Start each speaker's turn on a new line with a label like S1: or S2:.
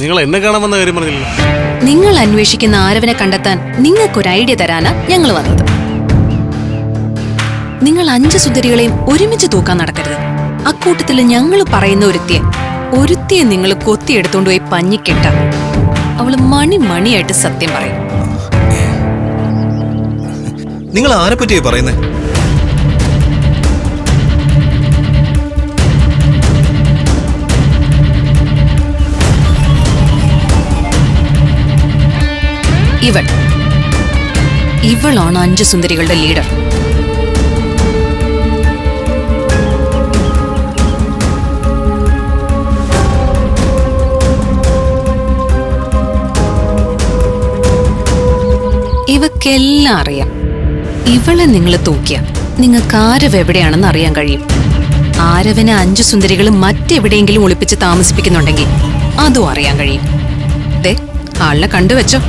S1: നിങ്ങൾ എന്നെ കാണാൻ വന്ന കാര്യം പറഞ്ഞില്ല.
S2: നിങ്ങൾ അന്വേഷിക്കുന്ന ആരവനെ കണ്ടെത്താൻ നിങ്ങൾക്കൊരു ഐഡിയ തരാനാ ഞങ്ങൾ വന്നത്. നിങ്ങൾ 5 സുന്ദരികളെയും ഒരുമിച്ച് തൂക്കാൻ നടക്കരുത്. അക്കൂട്ടത്തില് ഞങ്ങൾ പറയുന്ന ഒരുത്തിയെ നിങ്ങൾ കൊത്തിയെടുത്തോണ്ട് പോയി പഞ്ഞിക്കെട്ട അവള് മണിയായിട്ട് സത്യം പറയും.
S3: നിങ്ങൾ ആരെ പറ്റിയാ പറയുന്നേ?
S2: ഇവളാണ് 5 സുന്ദരികളുടെ ലീഡർ. ഇവക്കെല്ലാം അറിയാം. ഇവളെ നിങ്ങൾ തൂക്കിയ നിങ്ങൾക്ക് ആരവ് എവിടെയാണെന്ന് അറിയാൻ കഴിയും. ആരവനെ 5 സുന്ദരികൾ മറ്റെവിടെയെങ്കിലും ഒളിപ്പിച്ച് താമസിപ്പിക്കുന്നുണ്ടെങ്കിൽ അതും അറിയാൻ കഴിയും. ദേ ആളിനെ കണ്ടുവെച്ചോ.